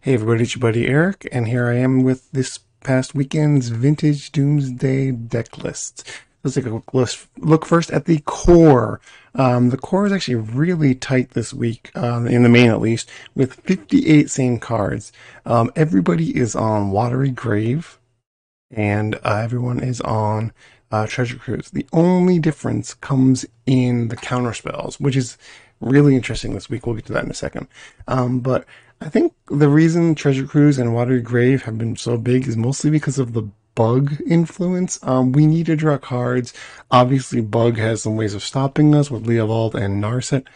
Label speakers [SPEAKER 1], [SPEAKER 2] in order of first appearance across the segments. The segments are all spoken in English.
[SPEAKER 1] Hey everybody, it's your buddy Eric, and here I am with this past weekend's vintage Doomsday deck list. Let's take a quick look first at the core. The core is actually really tight this week, in the main at least, with 58 same cards. Everybody is on Watery Grave, and everyone is on Treasure Cruise. The only difference comes in the counter spells, which is really interesting this week. We'll get to that in a second. But I think the reason Treasure Cruise and Watery Grave have been so big is mostly because of the bug influence. We need to draw cards. Obviously, bug has some ways of stopping us with Leovold and Narset,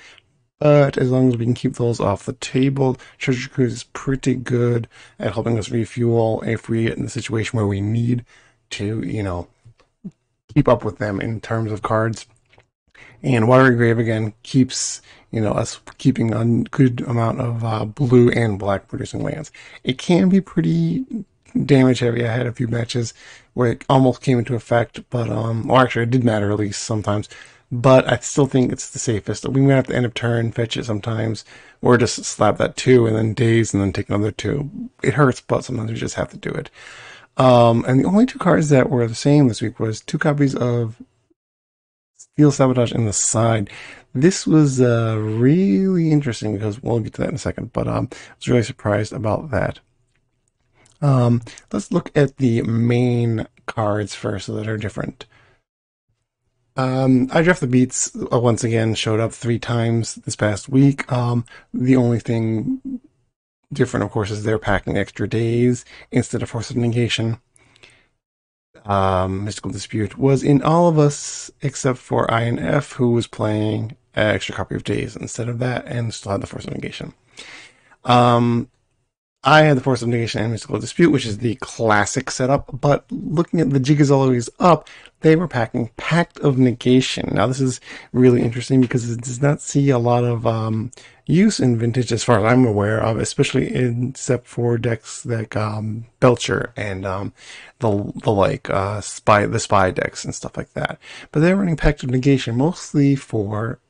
[SPEAKER 1] but as long as we can keep those off the table, Treasure Cruise is pretty good at helping us refuel if we get in a situation where we need to, keep up with them in terms of cards. And Watery Grave again keeps, us keeping a good amount of blue and black producing lands. It can be pretty damage heavy. I had a few matches where it almost came into effect, but or actually it did matter at least sometimes. But I still think it's the safest. We might have to end up turn, fetch it sometimes, or just slap that 2 and then daze and then take another 2. It hurts, but sometimes we just have to do it. And the only 2 cards that were the same this week was 2 copies of Steel Sabotage in the side. This was really interesting because we'll get to that in a second, but I was really surprised about that. Let's look at the main cards first that are different. I Draft the Beats once again showed up 3 times this past week. The only thing different, of course, is they're packing extra days instead of Force of Negation. Mystical Dispute was in all of us except for INF, who was playing an extra copy of Days instead of that and still had the Force of Negation. I had the Force of Negation and Mystical Dispute, which is the classic setup, but looking at the Jig is Always Up, they were packing Pact of Negation. Now, this is really interesting because it does not see a lot of use in Vintage as far as I'm aware of, especially except for decks like Belcher and the Spy decks and stuff like that. But they're running Pact of Negation mostly for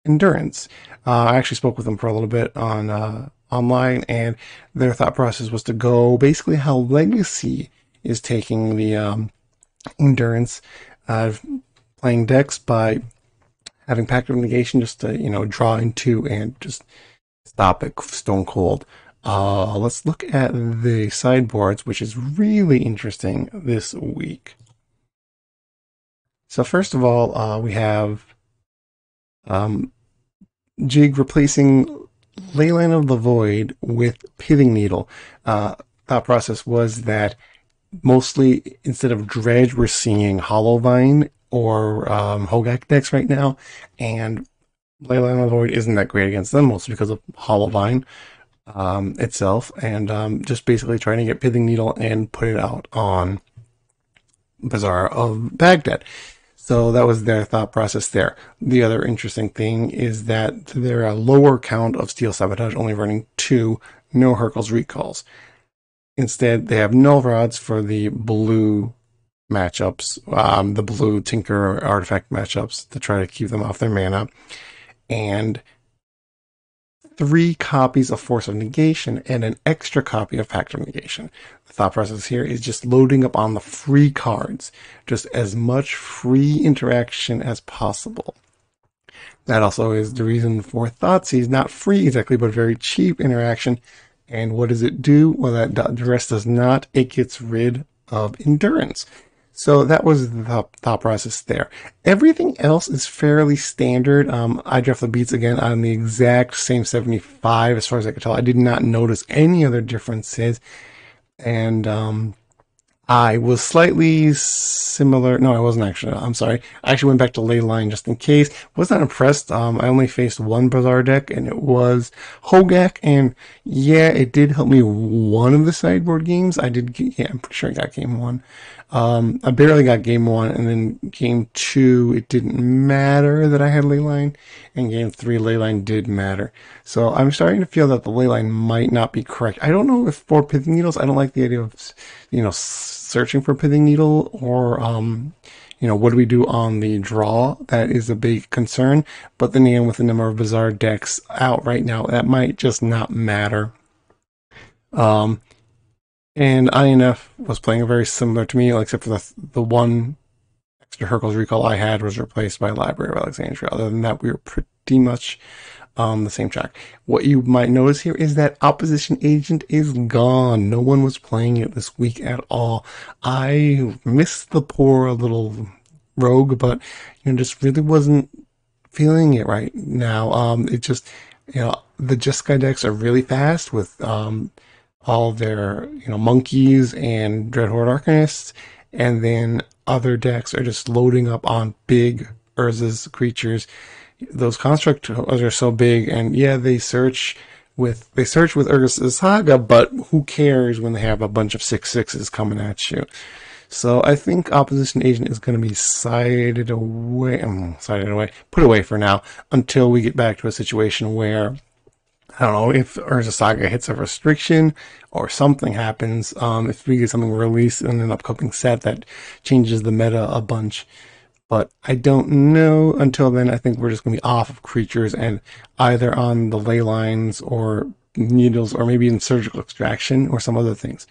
[SPEAKER 1] Endurance. I actually spoke with them for a little bit on online, and their thought process was to go basically how Legacy is taking the Endurance playing decks by having Pact of Negation just to draw into and just stop it stone cold. Let's look at the sideboards, which is really interesting this week. So first of all, we have Jig replacing Leyline of the Void with Pithing Needle. Thought process was that mostly instead of Dredge, we're seeing Hollowvine or Hogak decks right now, and Leyline of the Void isn't that great against them, mostly because of Hollowvine itself, and just basically trying to get Pithing Needle and put it out on Bazaar of Baghdad. So that was their thought process there. The other interesting thing is that they're a lower count of Steel Sabotage, only running 2, no Hercules recalls. Instead, they have Null Rods for the blue matchups, the blue Tinker artifact matchups to try to keep them off their mana, and 3 copies of Force of Negation and an extra copy of Pact of Negation. The thought process here is just loading up on the free cards, just as much free interaction as possible. That also is the reason for Thoughtseize, not free exactly, but very cheap interaction. And what does it do? Well, the rest does not. It gets rid of Endurance. So that was the thought process there. Everything else is fairly standard. I Draft the Beats again on the exact same 75 as far as I could tell. I did not notice any other differences. And I was slightly similar. No, I wasn't actually. I'm sorry. I actually went back to Leyline just in case. Was not impressed. I only faced one Bazaar deck, and it was Hogak. And yeah, it did help me one of the sideboard games. I'm pretty sure I got game 1. I barely got game 1, and then game 2, it didn't matter that I had Leyline, and game 3, Leyline did matter. So I'm starting to feel that the Leyline might not be correct. I don't know if for Pithing Needles, I don't like the idea of, searching for Pithing Needle, or, what do we do on the draw? That is a big concern. But then again, with the number of Bazaar decks out right now, that might just not matter. And INF was playing very similar to me, except for the one extra Hercules recall I had was replaced by Library of Alexandria. Other than that, we were pretty much the same track. What you might notice here is that Opposition Agent is gone. No one was playing it this week at all. I missed the poor little rogue, but just really wasn't feeling it right now. It just, the Jeskai decks are really fast with all their, monkeys and Dreadhorde Arcanists, and then other decks are just loading up on big Urza's creatures. Those constructs are so big, and yeah, they search with Urza's Saga, but who cares when they have a bunch of 6/6s coming at you? So I think Opposition Agent is going to be put away for now until we get back to a situation where, I don't know, if Urza Saga hits a restriction or something happens, if we get something released in an upcoming set that changes the meta a bunch. But I don't know. Until then, I think we're just going to be off of creatures and either on the ley lines or needles or maybe in surgical extraction or some other things.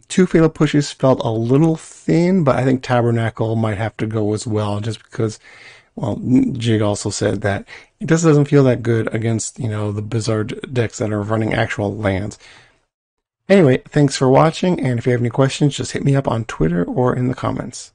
[SPEAKER 1] Two fatal pushes felt a little thin, but I think Tabernacle might have to go as well, just because, well, Jig also said that it just doesn't feel that good against, the Blizzard decks that are running actual lands. Anyway, thanks for watching, and if you have any questions, just hit me up on Twitter or in the comments.